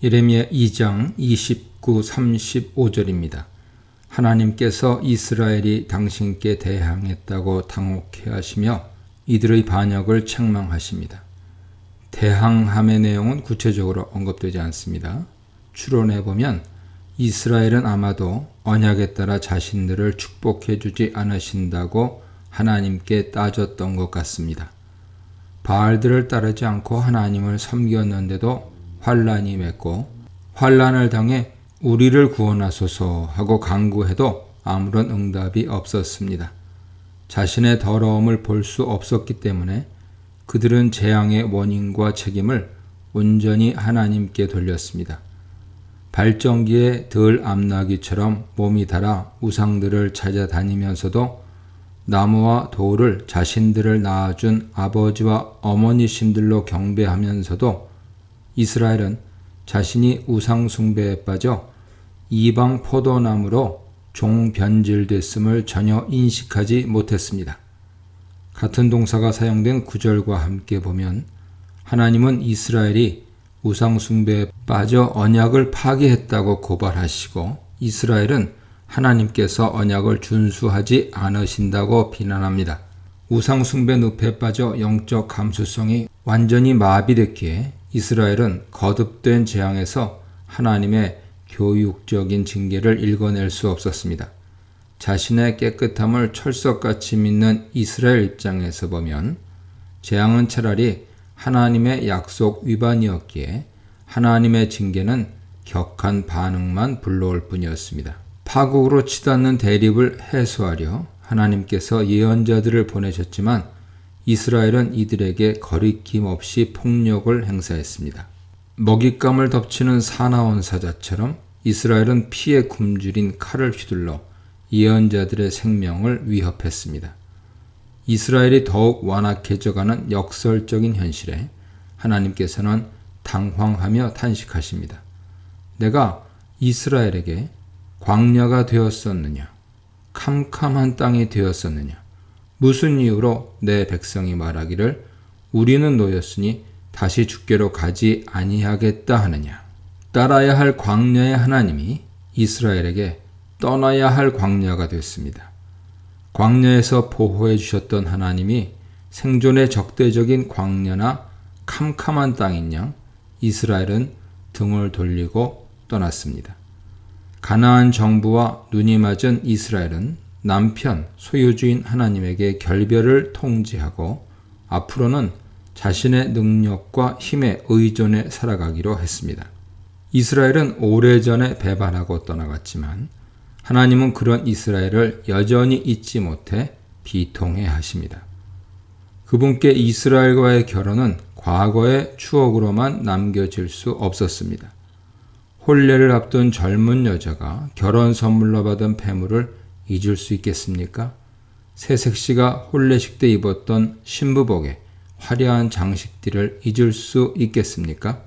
예레미야 2장 29, 35절입니다. 하나님께서 이스라엘이 당신께 대항했다고 당혹해 하시며 이들의 반역을 책망하십니다. 대항함의 내용은 구체적으로 언급되지 않습니다. 추론해 보면 이스라엘은 아마도 언약에 따라 자신들을 축복해 주지 않으신다고 하나님께 따졌던 것 같습니다. 바알들을 따르지 않고 하나님을 섬겼는데도 환란이 맺고 환란을 당해 우리를 구원하소서 하고 간구해도 아무런 응답이 없었습니다. 자신의 더러움을 볼 수 없었기 때문에 그들은 재앙의 원인과 책임을 온전히 하나님께 돌렸습니다. 발전기에 덜 암나귀처럼 몸이 닳아 우상들을 찾아다니면서도 나무와 돌을 자신들을 낳아준 아버지와 어머니신들로 경배하면서도 이스라엘은 자신이 우상 숭배에 빠져 이방 포도나무로 종변질됐음을 전혀 인식하지 못했습니다. 같은 동사가 사용된 9절과 함께 보면 하나님은 이스라엘이 우상 숭배에 빠져 언약을 파기했다고 고발하시고 이스라엘은 하나님께서 언약을 준수하지 않으신다고 비난합니다. 우상 숭배 늪에 빠져 영적 감수성이 완전히 마비됐기에 이스라엘은 거듭된 재앙에서 하나님의 교육적인 징계를 읽어낼 수 없었습니다. 자신의 깨끗함을 철석같이 믿는 이스라엘 입장에서 보면 재앙은 차라리 하나님의 약속 위반이었기에 하나님의 징계는 격한 반응만 불러올 뿐이었습니다. 파국으로 치닫는 대립을 해소하려 하나님께서 예언자들을 보내셨지만 이스라엘은 이들에게 거리낌 없이 폭력을 행사했습니다. 먹잇감을 덮치는 사나운 사자처럼 이스라엘은 피에 굶주린 칼을 휘둘러 예언자들의 생명을 위협했습니다. 이스라엘이 더욱 완악해져가는 역설적인 현실에 하나님께서는 당황하며 탄식하십니다. 내가 이스라엘에게 광야가 되었었느냐? 캄캄한 땅이 되었었느냐? 무슨 이유로 내 백성이 말하기를 우리는 노였으니 다시 주께로 가지 아니하겠다 하느냐? 따라야 할 광야의 하나님이 이스라엘에게 떠나야 할 광야가 됐습니다. 광야에서 보호해 주셨던 하나님이 생존의 적대적인 광야나 캄캄한 땅인 양 이스라엘은 등을 돌리고 떠났습니다. 가나안 정부와 눈이 맞은 이스라엘은 남편, 소유주인 하나님에게 결별을 통지하고 앞으로는 자신의 능력과 힘에 의존해 살아가기로 했습니다. 이스라엘은 오래전에 배반하고 떠나갔지만 하나님은 그런 이스라엘을 여전히 잊지 못해 비통해 하십니다. 그분께 이스라엘과의 결혼은 과거의 추억으로만 남겨질 수 없었습니다. 혼례를 앞둔 젊은 여자가 결혼 선물로 받은 패물을 잊을 수 있겠습니까? 새색시가 혼례식 때 입었던 신부복에 화려한 장식들을 잊을 수 있겠습니까?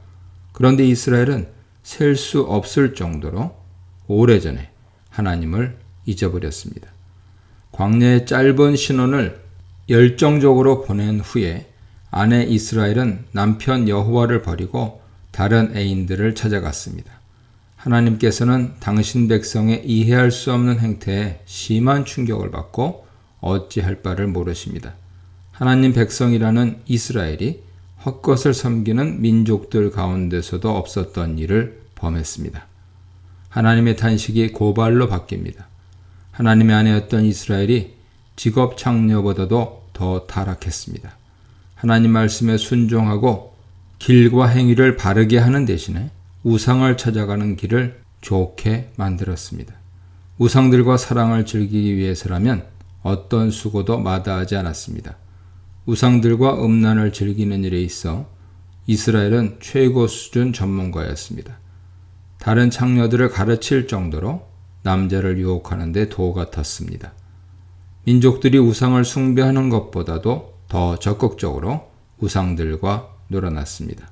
그런데 이스라엘은 셀 수 없을 정도로 오래전에 하나님을 잊어버렸습니다. 광야의 짧은 신혼을 열정적으로 보낸 후에 아내 이스라엘은 남편 여호와를 버리고 다른 애인들을 찾아갔습니다. 하나님께서는 당신 백성의 이해할 수 없는 행태에 심한 충격을 받고 어찌할 바를 모르십니다. 하나님 백성이라는 이스라엘이 헛것을 섬기는 민족들 가운데서도 없었던 일을 범했습니다. 하나님의 탄식이 고발로 바뀝니다. 하나님의 아내였던 이스라엘이 직업 창녀보다도 더 타락했습니다. 하나님 말씀에 순종하고 길과 행위를 바르게 하는 대신에 우상을 찾아가는 길을 좋게 만들었습니다. 우상들과 사랑을 즐기기 위해서라면 어떤 수고도 마다하지 않았습니다. 우상들과 음란을 즐기는 일에 있어 이스라엘은 최고 수준 전문가였습니다. 다른 창녀들을 가르칠 정도로 남자를 유혹하는 데 도 같았습니다. 민족들이 우상을 숭배하는 것보다도 더 적극적으로 우상들과 놀아났습니다.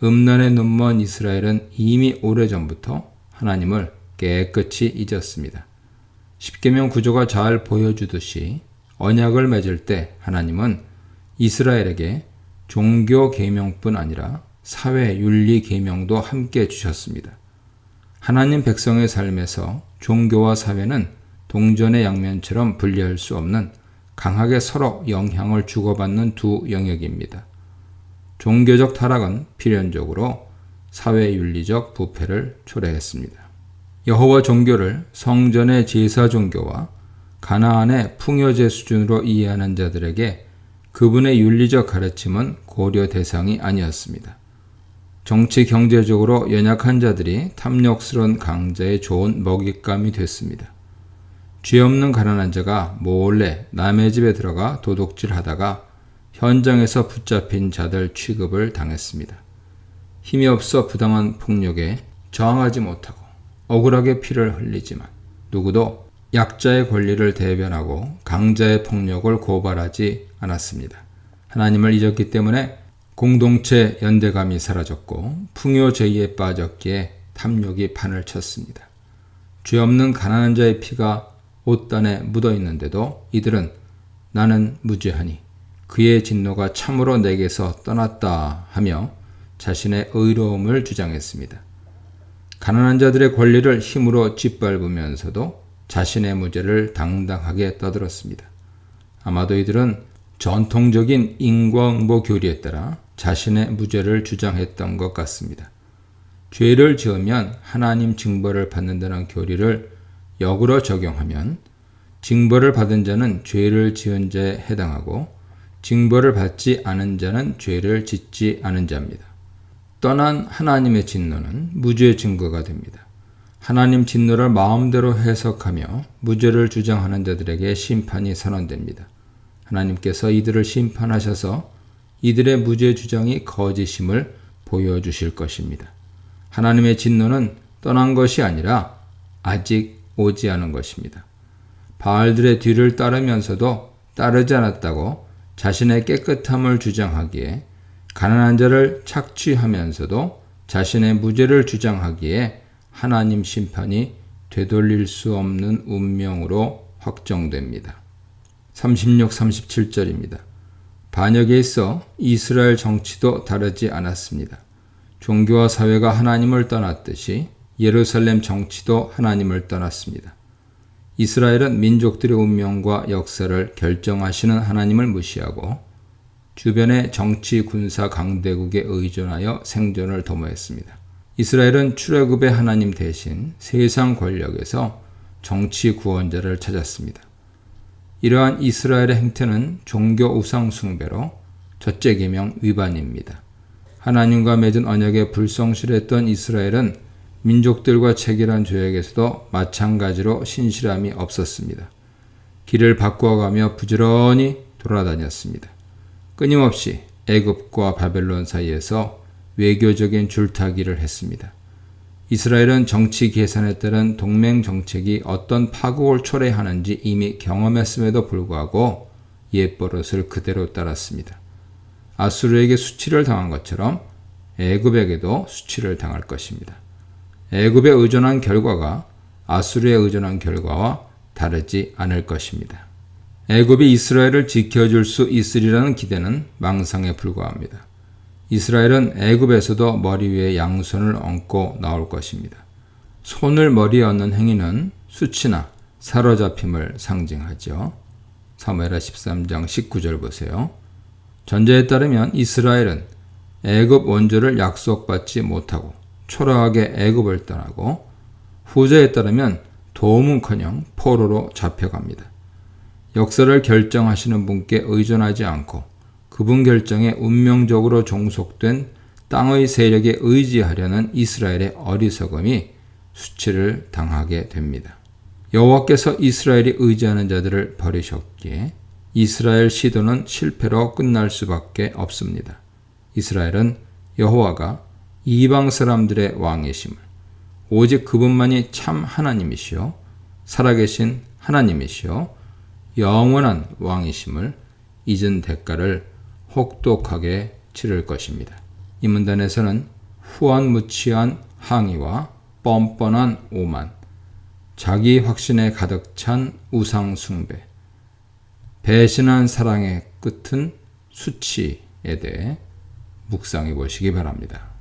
음란에 눈먼 이스라엘은 이미 오래전부터 하나님을 깨끗이 잊었습니다. 십계명 구조가 잘 보여주듯이 언약을 맺을 때 하나님은 이스라엘에게 종교 계명뿐 아니라 사회 윤리 계명도 함께 주셨습니다. 하나님 백성의 삶에서 종교와 사회는 동전의 양면처럼 분리할 수 없는 강하게 서로 영향을 주고받는 두 영역입니다. 종교적 타락은 필연적으로 사회윤리적 부패를 초래했습니다. 여호와 종교를 성전의 제사 종교와 가나안의 풍요제 수준으로 이해하는 자들에게 그분의 윤리적 가르침은 고려 대상이 아니었습니다. 정치 경제적으로 연약한 자들이 탐욕스러운 강자의 좋은 먹잇감이 됐습니다. 죄 없는 가난한 자가 몰래 남의 집에 들어가 도둑질하다가 현장에서 붙잡힌 자들 취급을 당했습니다. 힘이 없어 부당한 폭력에 저항하지 못하고 억울하게 피를 흘리지만 누구도 약자의 권리를 대변하고 강자의 폭력을 고발하지 않았습니다. 하나님을 잊었기 때문에 공동체 연대감이 사라졌고 풍요제의에 빠졌기에 탐욕이 판을 쳤습니다. 죄 없는 가난한 자의 피가 옷단에 묻어 있는데도 이들은 나는 무죄하니 그의 진노가 참으로 내게서 떠났다 하며 자신의 의로움을 주장했습니다. 가난한 자들의 권리를 힘으로 짓밟으면서도 자신의 무죄를 당당하게 떠들었습니다. 아마도 이들은 전통적인 인과응보 교리에 따라 자신의 무죄를 주장했던 것 같습니다. 죄를 지으면 하나님 징벌을 받는다는 교리를 역으로 적용하면 징벌을 받은 자는 죄를 지은 자에 해당하고 징벌을 받지 않은 자는 죄를 짓지 않은 자입니다. 떠난 하나님의 진노는 무죄의 증거가 됩니다. 하나님 진노를 마음대로 해석하며 무죄를 주장하는 자들에게 심판이 선언됩니다. 하나님께서 이들을 심판하셔서 이들의 무죄 주장이 거짓임을 보여주실 것입니다. 하나님의 진노는 떠난 것이 아니라 아직 오지 않은 것입니다. 바알들의 뒤를 따르면서도 따르지 않았다고 자신의 깨끗함을 주장하기에 가난한 자를 착취하면서도 자신의 무죄를 주장하기에 하나님 심판이 되돌릴 수 없는 운명으로 확정됩니다. 36, 37절입니다. 반역에 있어 이스라엘 정치도 다르지 않았습니다. 종교와 사회가 하나님을 떠났듯이 예루살렘 정치도 하나님을 떠났습니다. 이스라엘은 민족들의 운명과 역사를 결정하시는 하나님을 무시하고 주변의 정치, 군사 강대국에 의존하여 생존을 도모했습니다. 이스라엘은 출애굽의 하나님 대신 세상 권력에서 정치 구원자를 찾았습니다. 이러한 이스라엘의 행태는 종교 우상 숭배로 첫째 계명 위반입니다. 하나님과 맺은 언약에 불성실했던 이스라엘은 민족들과 체결한 조약에서도 마찬가지로 신실함이 없었습니다. 길을 바꾸어가며 부지런히 돌아다녔습니다. 끊임없이 애굽과 바벨론 사이에서 외교적인 줄타기를 했습니다. 이스라엘은 정치 계산에 따른 동맹 정책이 어떤 파국을 초래하는지 이미 경험했음에도 불구하고 옛버릇을 그대로 따랐습니다. 아수르에게 수치를 당한 것처럼 애굽에게도 수치를 당할 것입니다. 애굽에 의존한 결과가 아수르에 의존한 결과와 다르지 않을 것입니다. 애굽이 이스라엘을 지켜줄 수 있으리라는 기대는 망상에 불과합니다. 이스라엘은 애굽에서도 머리 위에 양손을 얹고 나올 것입니다. 손을 머리에 얹는 행위는 수치나 사로잡힘을 상징하죠. 사무엘하 13장 19절 보세요. 전제에 따르면 이스라엘은 애굽 원조를 약속받지 못하고 초라하게 애굽을 떠나고 후자에 따르면 도움은커녕 포로로 잡혀갑니다. 역사를 결정하시는 분께 의존하지 않고 그분 결정에 운명적으로 종속된 땅의 세력에 의지하려는 이스라엘의 어리석음이 수치를 당하게 됩니다. 여호와께서 이스라엘이 의지하는 자들을 버리셨기에 이스라엘 시도는 실패로 끝날 수밖에 없습니다. 이스라엘은 여호와가 이방 사람들의 왕이심을, 오직 그분만이 참 하나님이시요 살아계신 하나님이시요 영원한 왕이심을 잊은 대가를 혹독하게 치를 것입니다. 이 문단에서는 후한무치한 항의와 뻔뻔한 오만, 자기 확신에 가득 찬 우상 숭배, 배신한 사랑의 끝은 수치에 대해 묵상해 보시기 바랍니다.